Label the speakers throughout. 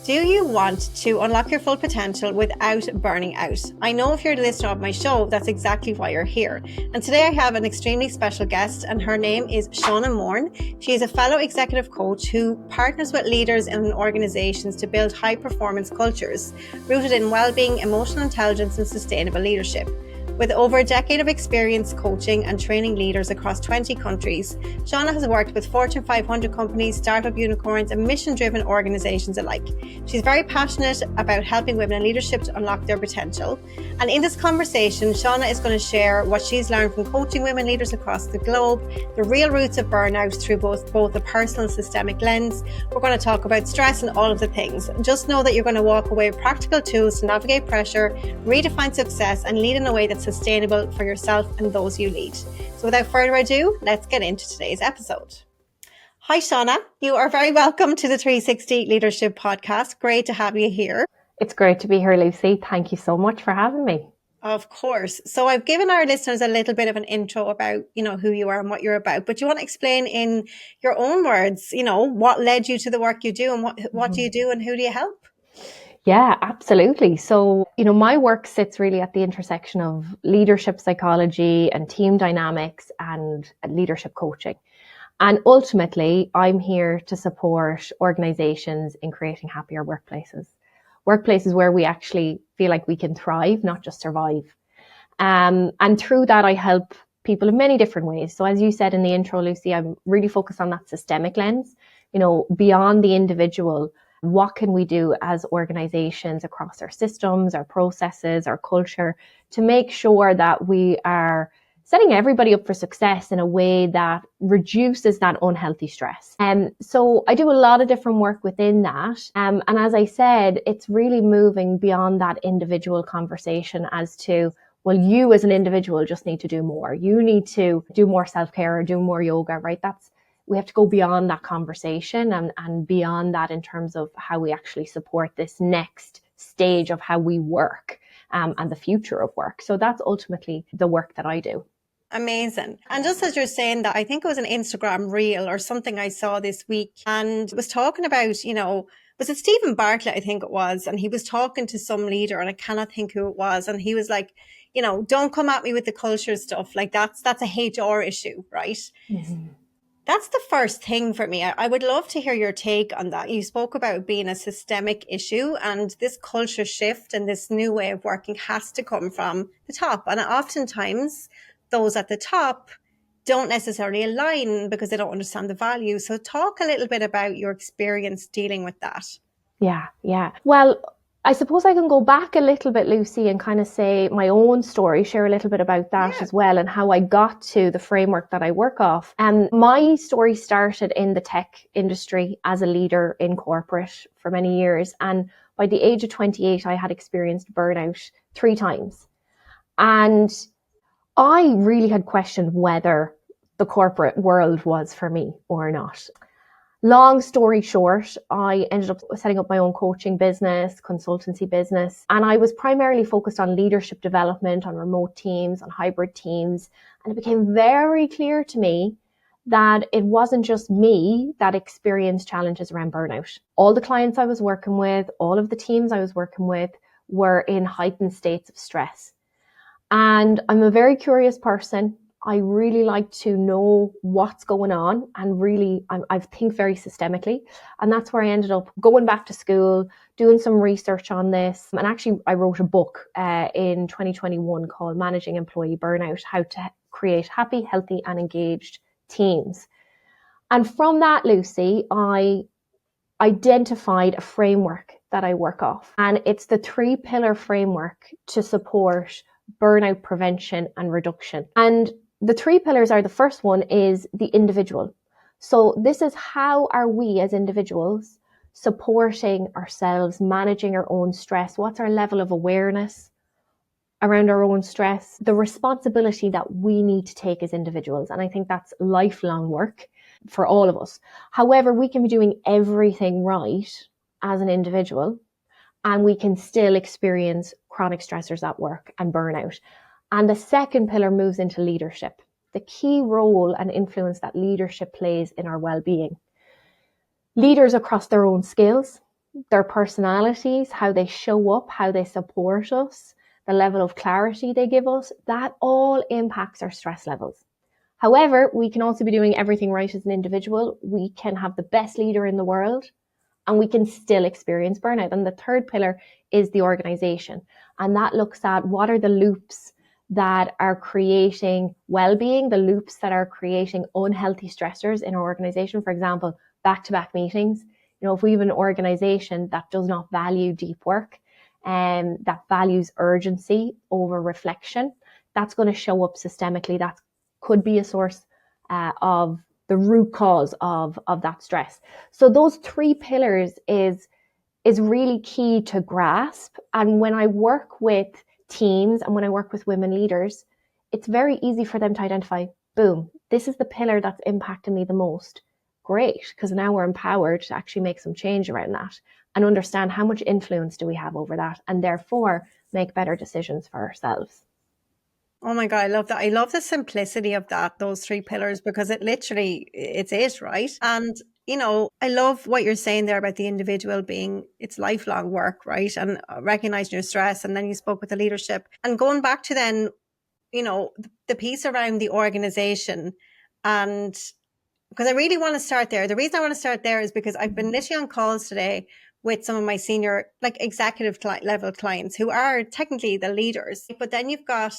Speaker 1: Do you want to unlock your full potential without burning out? I know if you're a listener of my show, that's exactly why you're here. And today I have an extremely special guest, and her name is Shauna Moran. She is a fellow executive coach who partners with leaders in organizations to build high-performance cultures rooted in well-being, emotional intelligence, and sustainable leadership. With over a decade of experience coaching and training leaders across 20 countries, Shauna has worked with Fortune 500 companies, startup unicorns, and mission-driven organizations alike. She's very passionate about helping women in leadership to unlock their potential. And in this conversation, Shauna is going to share what she's learned from coaching women leaders across the globe, the real roots of burnout through both a personal and systemic lens. We're going to talk about stress and all of the things. Just know that you're going to walk away with practical tools to navigate pressure, redefine success, and lead in a way that's sustainable for yourself and those you lead. So without further ado, let's get into today's episode. Hi, Shauna. You are very welcome to the 360 LeadHERship podcast. Great to have you here.
Speaker 2: It's great to be here, Lucy. Thank you so much for having me.
Speaker 1: Of course. So I've given our listeners a little bit of an intro about, who you are and what you're about, but you want to explain in your own words, what led you to the work you do and what do you do and who do you help?
Speaker 2: Yeah, absolutely. So, my work sits really at the intersection of leadership psychology and team dynamics and leadership coaching. And ultimately, I'm here to support organizations in creating happier workplaces where we actually feel like we can thrive, not just survive. And through that, I help people in many different ways. So as you said in the intro, Lucy, I'm really focused on that systemic lens, beyond the individual. What can we do as organizations across our systems, our processes, our culture to make sure that we are setting everybody up for success in a way that reduces that unhealthy stress? So I do a lot of different work within that. And as I said, it's really moving beyond that individual conversation as to, well, you as an individual just need to do more. You need to do more self-care or do more yoga, right? We have to go beyond that conversation and beyond that in terms of how we actually support this next stage of how we work and the future of work. So that's ultimately the work that I do.
Speaker 1: Amazing. And just as you're saying that, I think it was an Instagram reel or something I saw this week, and it was talking about, was it Stephen Bartlett, I think it was, and he was talking to some leader and I cannot think who it was. And he was like, don't come at me with the culture stuff. Like that's a HR issue, right? Mm-hmm. That's the first thing for me. I would love to hear your take on that. You spoke about being a systemic issue, and this culture shift and this new way of working has to come from the top. And oftentimes those at the top don't necessarily align because they don't understand the value. So talk a little bit about your experience dealing with that.
Speaker 2: Yeah. Well, I suppose I can go back a little bit, Lucy, and kind of say my own story, share a little bit about that as well, and how I got to the framework that I work off. And my story started in the tech industry as a leader in corporate for many years. And by the age of 28, I had experienced burnout 3 times. And I really had questioned whether the corporate world was for me or not. Long story short, I ended up setting up my own coaching business, consultancy business, and I was primarily focused on leadership development, on remote teams, on hybrid teams. And it became very clear to me that it wasn't just me that experienced challenges around burnout. All the clients I was working with, all of the teams I was working with were in heightened states of stress. And I'm a very curious person. I really like to know what's going on, and really I think very systemically. And that's where I ended up going back to school, doing some research on this. And actually I wrote a book in 2021 called Managing Employee Burnout: How to Create Happy, Healthy and Engaged Teams. And from that, Lucy, I identified a framework that I work off. And it's the 3-pillar framework to support burnout prevention and reduction. And the 3 pillars are, the first one is the individual. So this is how are we as individuals supporting ourselves, managing our own stress? What's our level of awareness around our own stress? The responsibility that we need to take as individuals. And I think that's lifelong work for all of us. However, we can be doing everything right as an individual, and we can still experience chronic stressors at work and burnout. And the second pillar moves into leadership, the key role and influence that leadership plays in our well-being. Leaders across their own skills, their personalities, how they show up, how they support us, the level of clarity they give us, that all impacts our stress levels. However, we can also be doing everything right as an individual. We can have the best leader in the world and we can still experience burnout. And the third pillar is the organization. And that looks at what are the loops that are creating well-being, the loops that are creating unhealthy stressors in our organization. For example, back-to-back meetings. If we have an organization that does not value deep work and that values urgency over reflection, that's going to show up systemically. That could be a source of the root cause of that stress. So those three pillars is really key to grasp. And when I work with teams and when I work with women leaders, it's very easy for them to identify, boom, this is the pillar that's impacting me the most. Great, because now we're empowered to actually make some change around that and understand how much influence do we have over that, and therefore make better decisions for ourselves.
Speaker 1: Oh my God, I love that. I love the simplicity of those three pillars, because it's it, right? And, I love what you're saying there about the individual being, it's lifelong work, right? And recognizing your stress. And then you spoke with the leadership and going back to then, the piece around the organization. And because I really want to start there. The reason I want to start there is because I've been literally on calls today with some of my senior, executive level clients who are technically the leaders. But then you've got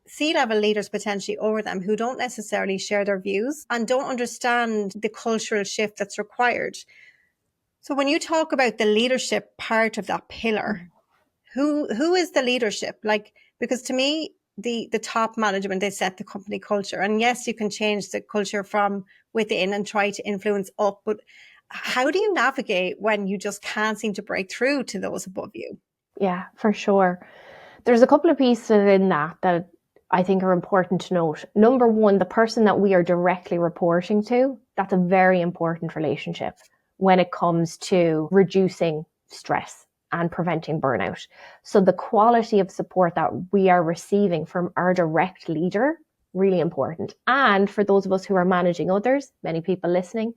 Speaker 1: C-level leaders potentially over them who don't necessarily share their views and don't understand the cultural shift that's required. So when you talk about the leadership part of that pillar, who is the leadership? Because to me, the top management, they set the company culture. And yes, you can change the culture from within and try to influence up. But how do you navigate when you just can't seem to break through to those above you?
Speaker 2: Yeah, for sure. There's a couple of pieces in that I think are important to note. Number one, the person that we are directly reporting to, that's a very important relationship when it comes to reducing stress and preventing burnout. So the quality of support that we are receiving from our direct leader, really important. And for those of us who are managing others, many people listening,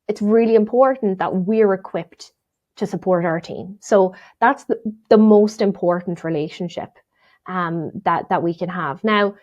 Speaker 2: it's really important that we're equipped to support our team. So that's the most important relationship that we can have. Now,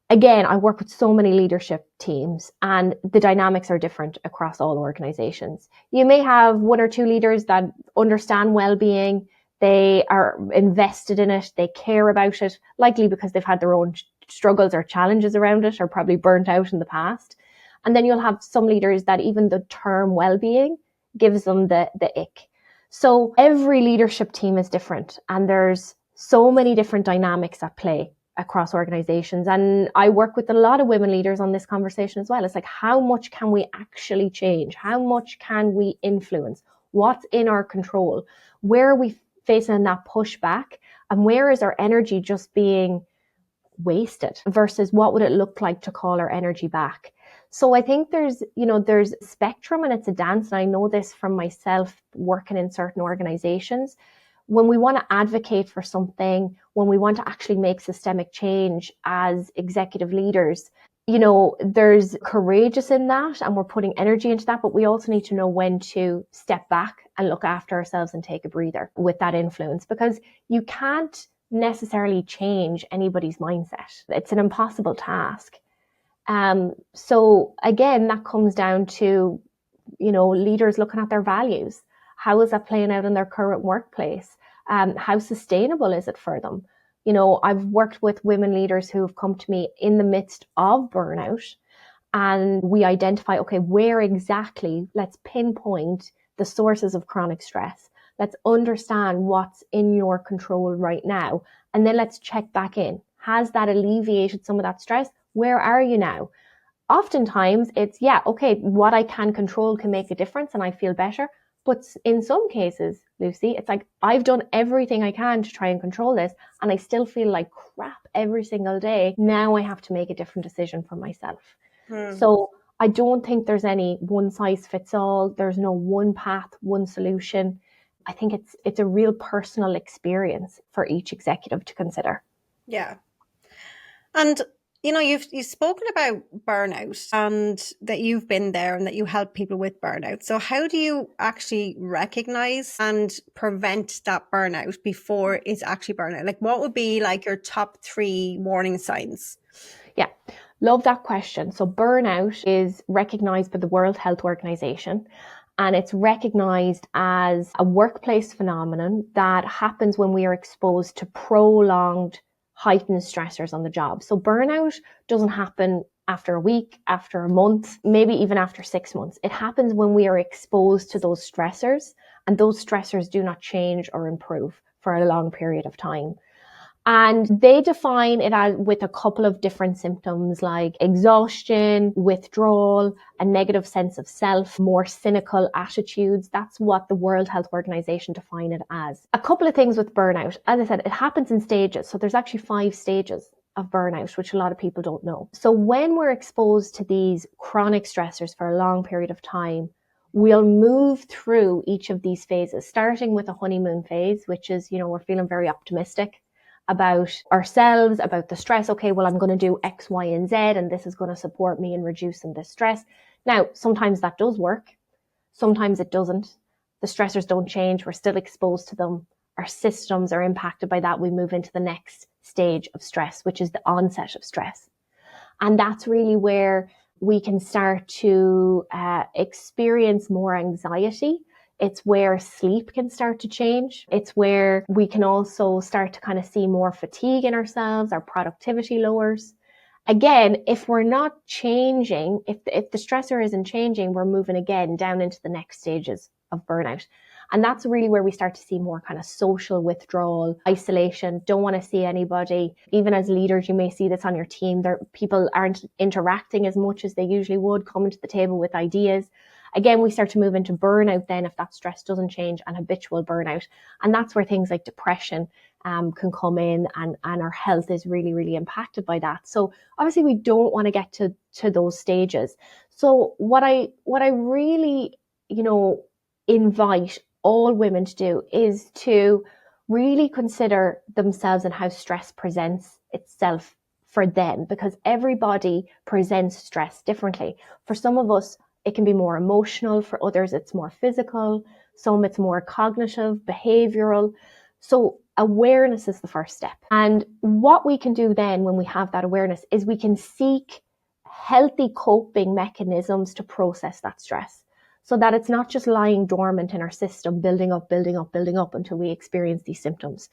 Speaker 2: again, I work with so many leadership teams and the dynamics are different across all organizations. You may have one or two leaders that understand well-being, they are invested in it, they care about it, likely because they've had their own struggles or challenges around it or probably burnt out in the past. And then you'll have some leaders that even the term well-being gives them the ick. So every leadership team is different and there's so many different dynamics at play across organizations. And I work with a lot of women leaders on this conversation as well. It's like, how much can we actually change? How much can we influence? What's in our control? Where are we facing that pushback? And where is our energy just being wasted versus what would it look like to call our energy back? So I think there's spectrum and it's a dance. And I know this from myself working in certain organizations. When we want to advocate for something, when we want to actually make systemic change as executive leaders, there's courageous in that and we're putting energy into that, but we also need to know when to step back and look after ourselves and take a breather with that influence, because you can't necessarily change anybody's mindset. It's an impossible task. So again, that comes down to, leaders looking at their values. How is that playing out in their current workplace? How sustainable is it for them? I've worked with women leaders who have come to me in the midst of burnout and we identify, okay, where exactly, let's pinpoint the sources of chronic stress. Let's understand what's in your control right now. And then let's check back in. Has that alleviated some of that stress? Where are you now? Oftentimes it's, okay, what I can control can make a difference and I feel better. But in some cases, Lucy, it's like, I've done everything I can to try and control this and I still feel like crap every single day. Now I have to make a different decision for myself. So I don't think there's any one size fits all. There's no one path, one solution. I think it's a real personal experience for each executive to consider.
Speaker 1: Yeah. And, you've spoken about burnout and that you've been there and that you help people with burnout. So how do you actually recognize and prevent that burnout before it's actually burnout? Like, what would be like your top 3 warning signs?
Speaker 2: Yeah, love that question. So burnout is recognized by the World Health Organization, and it's recognized as a workplace phenomenon that happens when we are exposed to prolonged heightened stressors on the job. So burnout doesn't happen after a week, after a month, maybe even after 6 months. It happens when we are exposed to those stressors, and those stressors do not change or improve for a long period of time. And they define it as with a couple of different symptoms like exhaustion, withdrawal, a negative sense of self, more cynical attitudes. That's what the World Health Organization define it as. A couple of things with burnout. As I said, it happens in stages. So there's actually 5 stages of burnout, which a lot of people don't know. So when we're exposed to these chronic stressors for a long period of time, we'll move through each of these phases, starting with a honeymoon phase, which is, we're feeling very optimistic about ourselves, about the stress. Okay, well, I'm going to do X, Y, and Z, and this is going to support me in reducing this stress. Now, sometimes that does work. Sometimes it doesn't. The stressors don't change. We're still exposed to them. Our systems are impacted by that. We move into the next stage of stress, which is the onset of stress. And that's really where we can start to experience more anxiety. It's where sleep can start to change. It's where we can also start to kind of see more fatigue in ourselves. Our productivity lowers. Again, if we're not changing, if the stressor isn't changing, we're moving again down into the next stages of burnout. And that's really where we start to see more kind of social withdrawal, isolation, don't want to see anybody. Even as leaders, you may see this on your team. People aren't interacting as much as they usually would, coming to the table with ideas. Again, we start to move into burnout then if that stress doesn't change, and habitual burnout. And that's where things like depression can come in, and our health is really, really impacted by that. So obviously we don't want to get to those stages. So what I really, invite all women to do is to really consider themselves and how stress presents itself for them, because everybody presents stress differently. For some of us, it can be more emotional. For others, it's more physical. Some it's more cognitive, behavioral. So awareness is the first step. And what we can do then when we have that awareness is we can seek healthy coping mechanisms to process that stress, so that it's not just lying dormant in our system, building up until we experience these symptoms.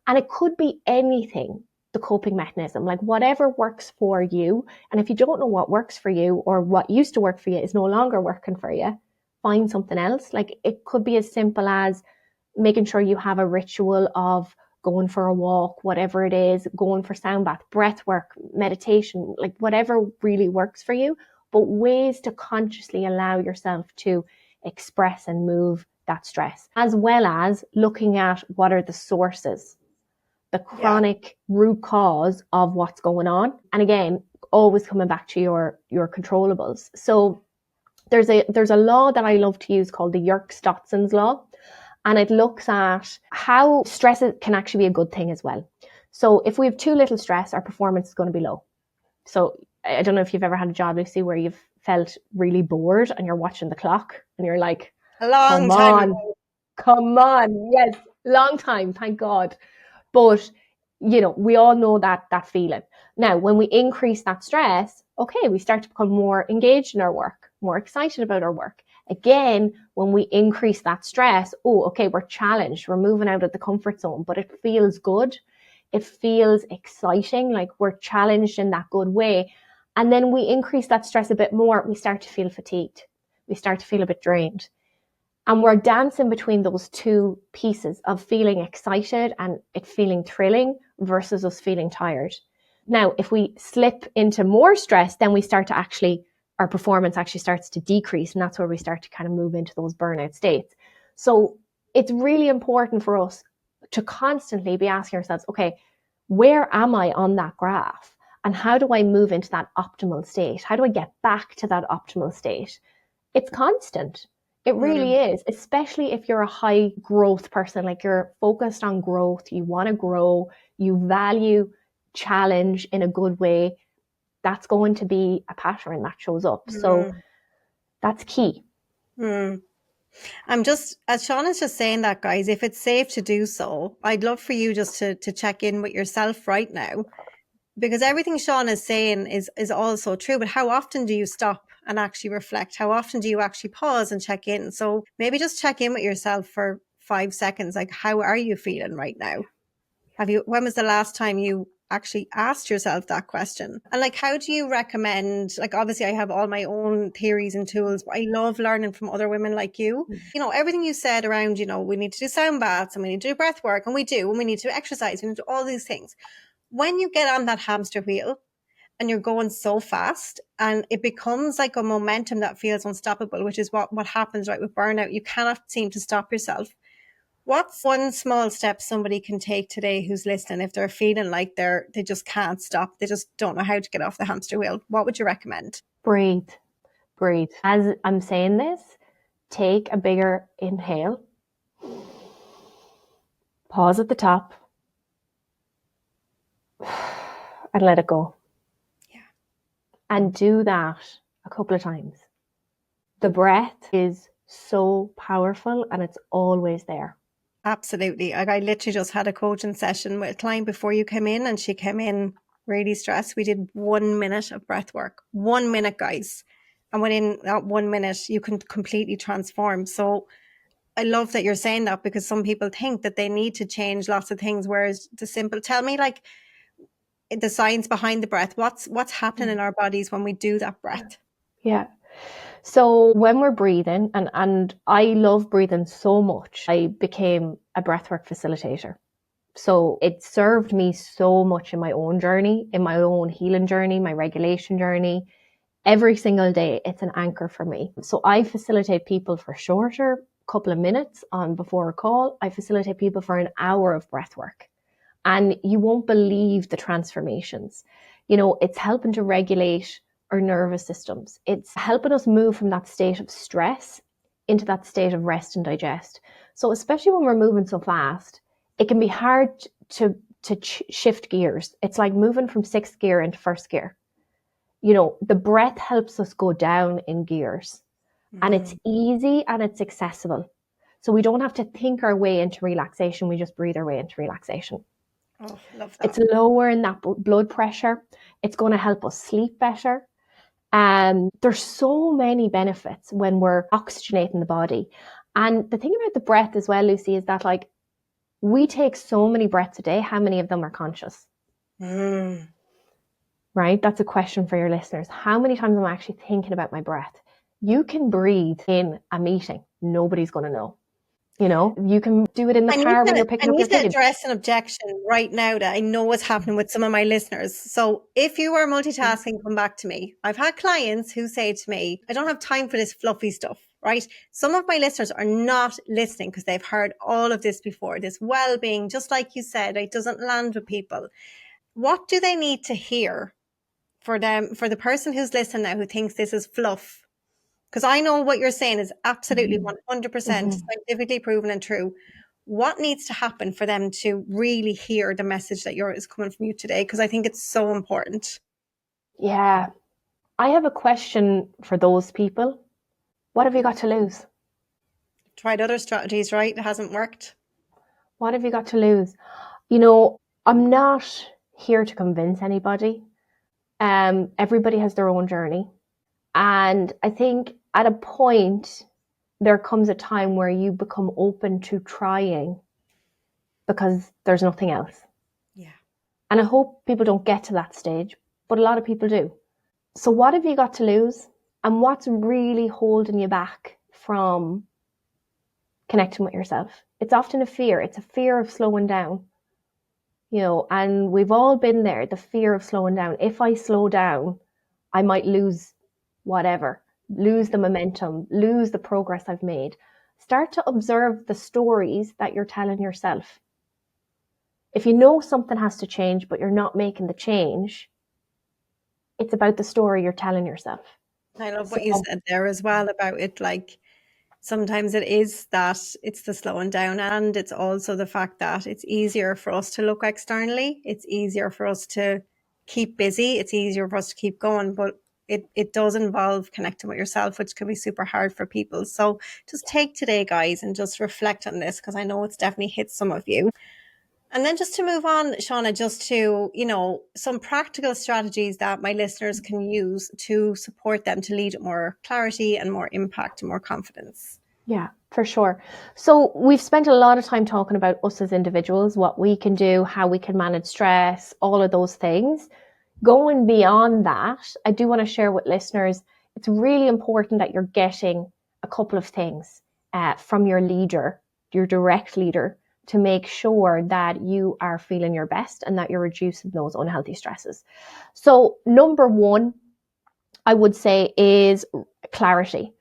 Speaker 2: And it could be anything, the coping mechanism, like whatever works for you. And if you don't know what works for you, or what used to work for you is no longer working for you, find something else. Like it could be as simple as making sure you have a ritual of going for a walk, whatever it is, going for sound bath, breath work, meditation, like whatever really works for you, but ways to consciously allow yourself to express and move that stress, as well as looking at what are the sources, the chronic root cause of what's going on. And again, always coming back to your controllables. So there's a law that I love to use called the Yerkes-Dotson's law. And it looks at how stress can actually be a good thing as well. So if we have too little stress, our performance is going to be low. So I don't know if you've ever had a job, Lucy, where you've felt really bored and you're watching the clock and you're like, come on. Yes, long time, thank God. But, we all know that feeling. Now, when we increase that stress, okay, we start to become more engaged in our work, more excited about our work. Again, when we increase that stress, okay, we're challenged, we're moving out of the comfort zone, but it feels good. It feels exciting, like we're challenged in that good way. And then we increase that stress a bit more, we start to feel fatigued. We start to feel a bit drained. And we're dancing between those two pieces of feeling excited and it feeling thrilling versus us feeling tired. Now, if we slip into more stress, then we start to our performance actually starts to decrease. And that's where we start to kind of move into those burnout states. So it's really important for us to constantly be asking ourselves, okay, where am I on that graph? And how do I move into that optimal state? How do I get back to that optimal state? It's constant. It really is, especially if you're a high growth person, like you're focused on growth, you want to grow, you value challenge in a good way. that's going to be a pattern that shows up. So that's key.
Speaker 1: I'm just, as Shauna's just saying that, guys, if it's safe to do so, I'd love for you just to check in with yourself right now, because everything Shauna is saying is also true. But how often do you stop and actually reflect? How often do you actually pause and check in? So maybe just check in with yourself for 5 seconds. Like, how are you feeling right now? When was the last time you actually asked yourself that question? And like, how do you recommend, like, obviously I have all my own theories and tools, but I love learning from other women like you. You know, everything you said around, you know, we need to do sound baths and we need to do breath work, and we need to exercise, we need to do all these things. When you get on that hamster wheel and you're going so fast and it becomes like a momentum that feels unstoppable, which is what happens right with burnout. You cannot seem to stop yourself. What's one small step somebody can take today who's listening if they're feeling like they just can't stop, they just don't know how to get off the hamster wheel? What would you recommend?
Speaker 2: Breathe. As I'm saying this, take a bigger inhale, pause at the top, and let it go.
Speaker 1: Yeah.
Speaker 2: And do that a couple of times. The breath is so powerful and it's always there.
Speaker 1: Absolutely. I literally just had a coaching session with a client before you came in, and she came in really stressed. We did 1 minute of breath work. 1 minute, guys. And within that 1 minute, you can completely transform. So I love that you're saying that, because some people think that they need to change lots of things, whereas the simple, tell me, like, the science behind the breath. What's happening in our bodies when we do that breath?
Speaker 2: Yeah. So when we're breathing, and I love breathing so much, I became a breathwork facilitator. So it served me so much in my own journey, in my own healing journey, my regulation journey. Every single day, it's an anchor for me. So I facilitate people for shorter, couple of minutes on before a call. I facilitate people for an hour of breath work. And you won't believe the transformations. You know, it's helping to regulate our nervous systems. It's helping us move from that state of stress into that state of rest and digest. So especially when we're moving so fast, it can be hard to shift gears. It's like moving from sixth gear into first gear. You know, the breath helps us go down in gears, and it's easy and it's accessible. So we don't have to think our way into relaxation. We just breathe our way into relaxation.
Speaker 1: Oh, love that.
Speaker 2: It's lowering that blood pressure. It's going to help us sleep better. There's so many benefits when we're oxygenating the body. And the thing about the breath as well, Lucy, is that, like, we take so many breaths a day. How many of them are conscious? Right? That's a question for your listeners. How many times am I actually thinking about my breath? You can breathe in a meeting. Nobody's going to know. You know, you can do it in the car when you're picking up your kids.
Speaker 1: I need to address an objection right now that I know what's happening with some of my listeners. So if you are multitasking, come back to me. I've had clients who say to me, I don't have time for this fluffy stuff, right? Some of my listeners are not listening because they've heard all of this before. This well-being, just like you said, it doesn't land with people. What do they need to hear for the person who's listening now who thinks this is fluff? Because I know what you're saying is absolutely 100% scientifically proven and true. What needs to happen for them to really hear the message that is coming from you today? Because I think it's so important.
Speaker 2: Yeah. I have a question for those people. What have you got to lose?
Speaker 1: Tried other strategies, right? It hasn't worked.
Speaker 2: What have you got to lose? You know, I'm not here to convince anybody. Everybody has their own journey. And I think at a point, there comes a time where you become open to trying because there's nothing else.
Speaker 1: Yeah.
Speaker 2: And I hope people don't get to that stage, but a lot of people do. So what have you got to lose? And what's really holding you back from connecting with yourself? It's often a fear. It's a fear of slowing down. You know, and we've all been there, the fear of slowing down. If I slow down, I might lose whatever, lose the momentum, lose the progress I've made. Start to observe the stories that you're telling yourself. If you know something has to change, but you're not making the change, it's about the story you're telling yourself.
Speaker 1: I love what you said there as well about it. Like, sometimes it is that it's the slowing down, and it's also the fact that it's easier for us to look externally. It's easier for us to keep busy, it's easier for us to keep going, but it does involve connecting with yourself, which can be super hard for people. So just take today, guys, and just reflect on this, because I know it's definitely hit some of you. And then just to move on, Shauna, just to, some practical strategies that my listeners can use to support them to lead with more clarity and more impact and more confidence.
Speaker 2: Yeah, for sure. So we've spent a lot of time talking about us as individuals, what we can do, how we can manage stress, all of those things. Going beyond that, I do want to share with listeners, it's really important that you're getting a couple of things from your leader, your direct leader, to make sure that you are feeling your best and that you're reducing those unhealthy stresses. So number one, I would say, is clarity.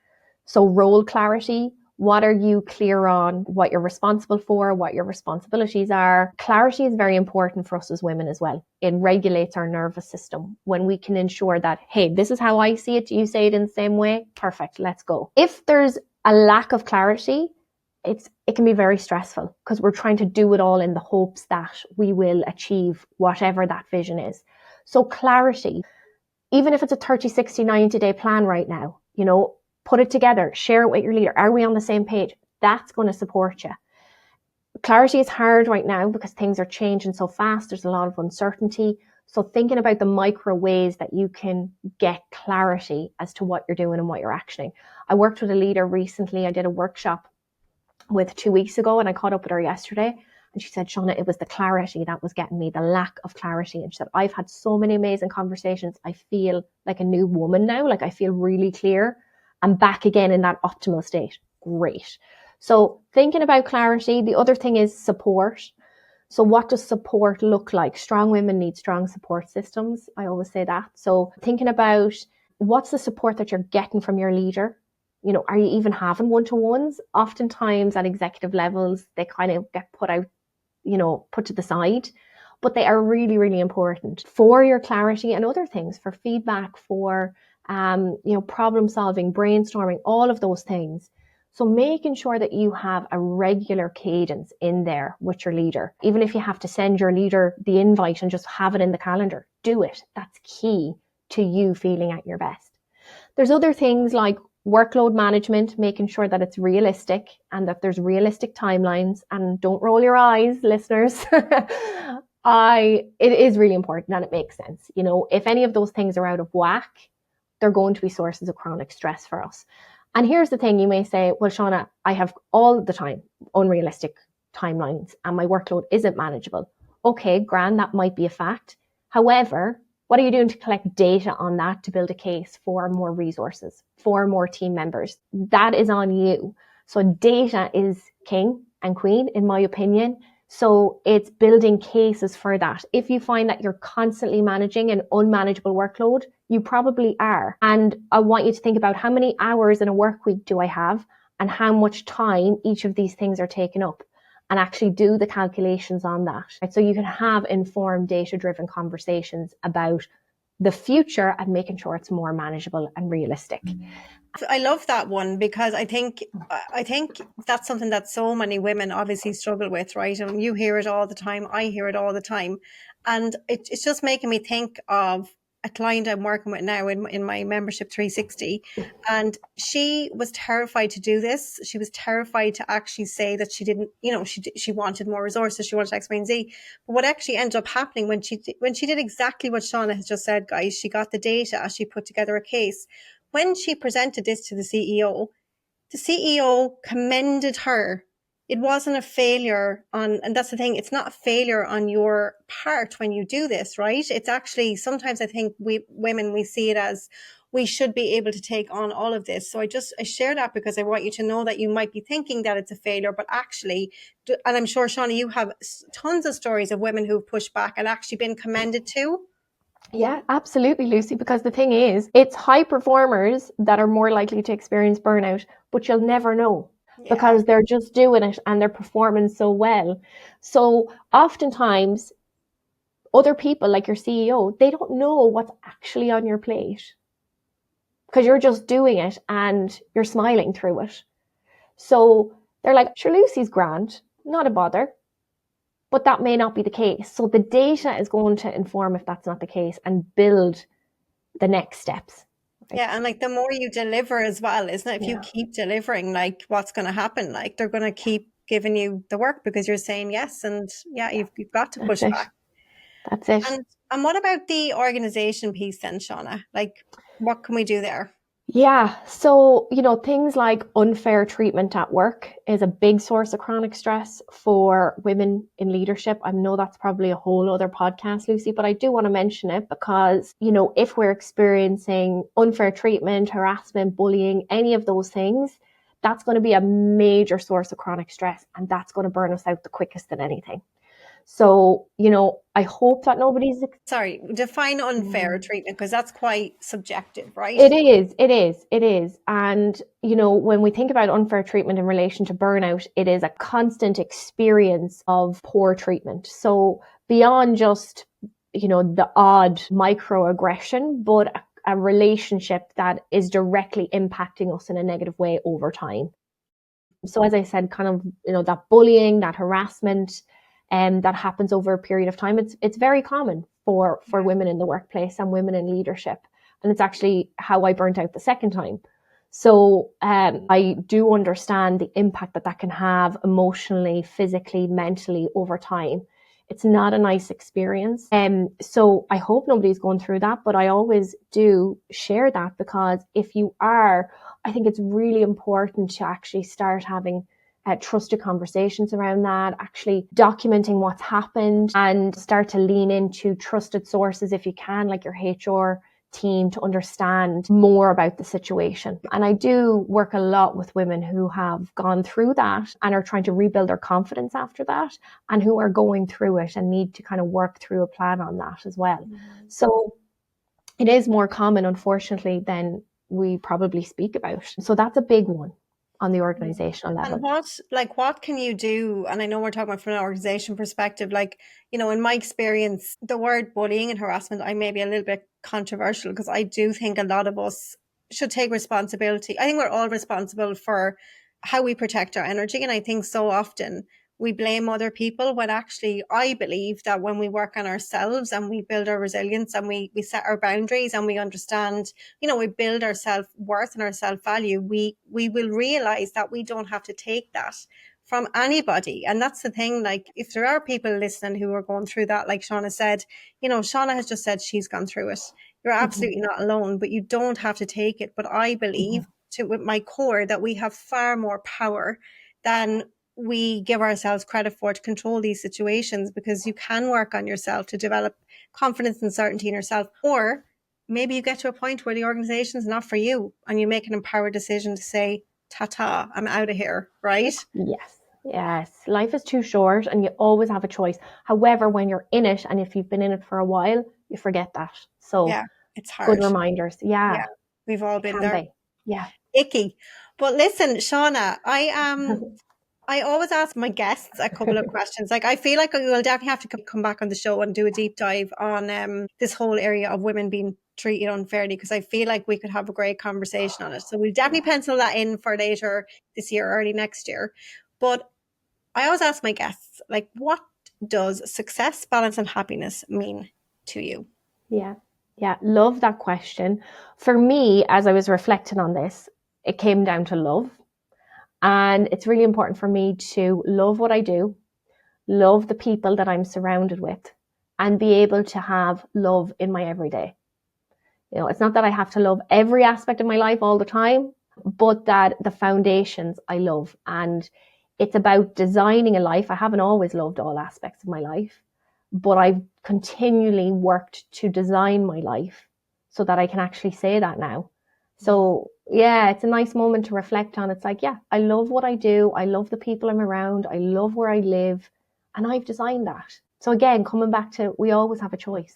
Speaker 2: So role clarity. What are you clear on? What you're responsible for, what your responsibilities are. Clarity is very important for us as women as well. It regulates our nervous system when we can ensure that, hey, this is how I see it. Do you say it in the same way? Perfect, let's go. If there's a lack of clarity, it can be very stressful because we're trying to do it all in the hopes that we will achieve whatever that vision is. So clarity, even if it's a 30, 60, 90 day plan right now, put it together, share it with your leader. Are we on the same page? That's going to support you. Clarity is hard right now because things are changing so fast. There's a lot of uncertainty. So thinking about the micro ways that you can get clarity as to what you're doing and what you're actioning. I worked with a leader recently. I did a workshop with 2 weeks ago and I caught up with her yesterday. And she said, Shauna, it was the clarity that was getting me, the lack of clarity. And she said, I've had so many amazing conversations. I feel like a new woman now. Like I feel really clear. I'm back again in that optimal state. Great. So thinking about clarity, the other thing is support. So what does support look like? Strong women need strong support systems. I always say that. So thinking about what's the support that you're getting from your leader? Are you even having one-to-ones? Oftentimes at executive levels, they kind of get put out, put to the side, but they are really, really important for your clarity and other things, for feedback, for problem solving, brainstorming, all of those things. So making sure that you have a regular cadence in there with your leader. Even if you have to send your leader the invite and just have it in the calendar, do it. That's key to you feeling at your best. There's other things like workload management, making sure that it's realistic and that there's realistic timelines. And don't roll your eyes, listeners. It is really important and it makes sense. If any of those things are out of whack, they're going to be sources of chronic stress for us. And here's the thing, you may say, well, Shauna, I have all the time unrealistic timelines and my workload isn't manageable. Okay, grand, that might be a fact. However, what are you doing to collect data on that to build a case for more resources, for more team members? That is on you. So data is king and queen, in my opinion. So it's building cases for that. If you find that you're constantly managing an unmanageable workload, you probably are. And I want you to think about how many hours in a work week do I have and how much time each of these things are taking up, and actually do the calculations on that. Right? So you can have informed, data-driven conversations about the future and making sure it's more manageable and realistic.
Speaker 1: I love that one because I think that's something that so many women obviously struggle with, right? And you hear it all the time. I hear it all the time. And it's just making me think of a client I'm working with now in my membership 360. And she was terrified to do this. She was terrified to actually say that she didn't, she wanted more resources. She wanted X, Y, and Z. But what actually ended up happening when she did exactly what Shauna has just said, guys, she got the data, she put together a case. When she presented this to the CEO commended her. It wasn't a failure and that's the thing, it's not a failure on your part when you do this, right? It's actually, sometimes I think we women, we see it as we should be able to take on all of this. So I share that because I want you to know that you might be thinking that it's a failure, but actually, and I'm sure, Shauna, you have tons of stories of women who've pushed back and actually been commended too.
Speaker 2: Yeah, absolutely, Lucy, because the thing is, it's high performers that are more likely to experience burnout, but you'll never know because they're just doing it and they're performing so well. So oftentimes, other people like your CEO, they don't know what's actually on your plate because you're just doing it and you're smiling through it. So they're like, sure, Lucy's grand, not a bother. but that may not be the case. So the data is going to inform if that's not the case and build the next steps.
Speaker 1: Right? Yeah, and like the more you deliver as well, isn't it? If you keep delivering, like what's going to happen? Like they're going to keep giving you the work because you're saying yes, and you've got to push back.
Speaker 2: That's it.
Speaker 1: And what about the organization piece then, Shauna? Like, what can we do there?
Speaker 2: Yeah. So, things like unfair treatment at work is a big source of chronic stress for women in leadership. I know that's probably a whole other podcast, Lucy, but I do want to mention it because, if we're experiencing unfair treatment, harassment, bullying, any of those things, that's going to be a major source of chronic stress, and that's going to burn us out the quickest than anything. So, I hope that nobody's...
Speaker 1: Sorry, define unfair treatment, because that's quite subjective, right?
Speaker 2: It is. And, when we think about unfair treatment in relation to burnout, it is a constant experience of poor treatment. So beyond just, the odd microaggression, but a relationship that is directly impacting us in a negative way over time. So as I said, kind of, that bullying, that harassment, that happens over a period of time. It's very common for women in the workplace and women in leadership. And it's actually how I burnt out the second time. So I do understand the impact that can have emotionally, physically, mentally over time. It's not a nice experience. So I hope nobody's going through that, but I always do share that, because if you are, I think it's really important to actually start having trusted conversations around that, actually documenting what's happened, and start to lean into trusted sources if you can, like your HR team, to understand more about the situation. And I do work a lot with women who have gone through that and are trying to rebuild their confidence after that, and who are going through it and need to kind of work through a plan on that as well. Mm-hmm. So it is more common, unfortunately, than we probably speak about. So that's a big one on the organizational level.
Speaker 1: And what can you do? And I know we're talking about from an organization perspective, in my experience, the word bullying and harassment, I may be a little bit controversial, because I do think a lot of us should take responsibility. I think we're all responsible for how we protect our energy. And I think so often we blame other people, when actually I believe that when we work on ourselves and we build our resilience and we set our boundaries and we understand, we build our self-worth and our self-value, we will realize that we don't have to take that from anybody. And that's the thing, like if there are people listening who are going through that, like Shauna said, Shauna has just said she's gone through it. You're absolutely not alone, but you don't have to take it. But I believe with my core that we have far more power than we give ourselves credit for to control these situations, because you can work on yourself to develop confidence and certainty in yourself. Or maybe you get to a point where the organization is not for you and you make an empowered decision to say, ta-ta, I'm out of here, right?
Speaker 2: Yes. Life is too short and you always have a choice. However, when you're in it, and if you've been in it for a while, you forget that. So
Speaker 1: yeah, it's hard.
Speaker 2: Good reminders. Yeah.
Speaker 1: We've all been there.
Speaker 2: Yeah.
Speaker 1: Icky. But listen, Shauna, I always ask my guests a couple of questions. Like, I feel like we will definitely have to come back on the show and do a deep dive on this whole area of women being treated unfairly, because I feel like we could have a great conversation on it. So we'll definitely pencil that in for later this year, early next year. But I always ask my guests, like, what does success, balance, and happiness mean to you?
Speaker 2: Yeah. Love that question. For me, as I was reflecting on this, it came down to love. And it's really important for me to love what I do, love the people that I'm surrounded with, and be able to have love in my everyday. It's not that I have to love every aspect of my life all the time, but that the foundations I love. And it's about designing a life. I haven't always loved all aspects of my life, but I've continually worked to design my life so that I can actually say that now. So yeah, it's a nice moment to reflect on. It's like, I love what I do. I love the people I'm around. I love where I live, and I've designed that. So again, coming back to, we always have a choice.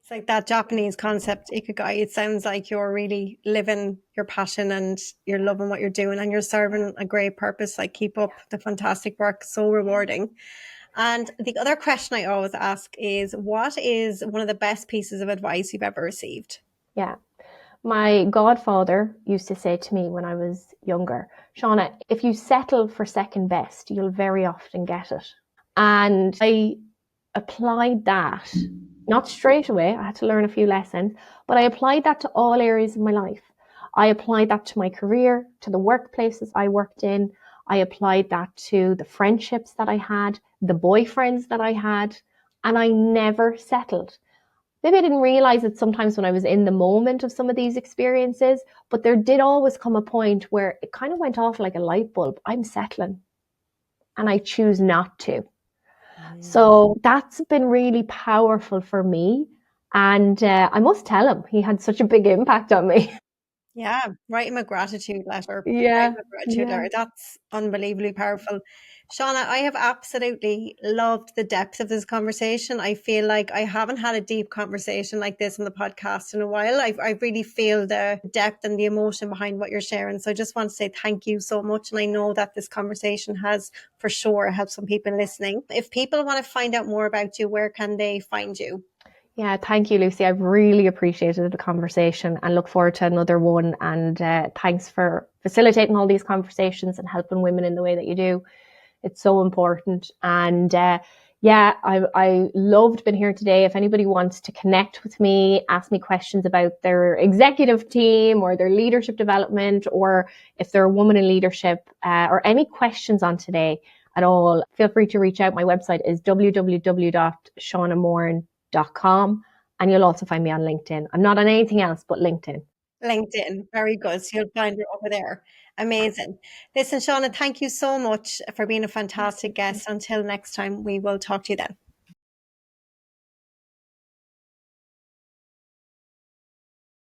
Speaker 1: It's like that Japanese concept, ikigai. It sounds like you're really living your passion and you're loving what you're doing and you're serving a great purpose. Like, keep up the fantastic work. So rewarding. And the other question I always ask is, what is one of the best pieces of advice you've ever received?
Speaker 2: Yeah. My godfather used to say to me when I was younger, Shauna, if you settle for second best, you'll very often get it. And I applied that, not straight away, I had to learn a few lessons, but I applied that to all areas of my life. I applied that to my career, to the workplaces I worked in. I applied that to the friendships that I had, the boyfriends that I had, and I never settled. Maybe I didn't realize it sometimes when I was in the moment of some of these experiences, but there did always come a point where it kind of went off like a light bulb. I'm settling and I choose not to. So that's been really powerful for me. And I must tell him, he had such a big impact on me.
Speaker 1: Yeah, write him a gratitude letter. Write
Speaker 2: Yeah,
Speaker 1: him a gratitude
Speaker 2: yeah.
Speaker 1: letter. That's unbelievably powerful. Shauna, I have absolutely loved the depth of this conversation. I feel like I haven't had a deep conversation like this on the podcast in a while. I really feel the depth and the emotion behind what you're sharing. So I just want to say thank you so much. And I know that this conversation has for sure helped some people listening. If people want to find out more about you, where can they find you?
Speaker 2: Yeah, thank you, Lucy. I've really appreciated the conversation and look forward to another one. And thanks for facilitating all these conversations and helping women in the way that you do. It's so important. And yeah, I loved being here today. If anybody wants to connect with me, ask me questions about their executive team or their leadership development, or if they're a woman in leadership, or any questions on today at all, feel free to reach out. My website is www.shaunamoran.com, and you'll also find me on LinkedIn. I'm not on anything else but LinkedIn.
Speaker 1: LinkedIn. Very good. So you'll find her over there. Amazing. Listen, Shauna, thank you so much for being a fantastic guest. Until next time, we will talk to you then.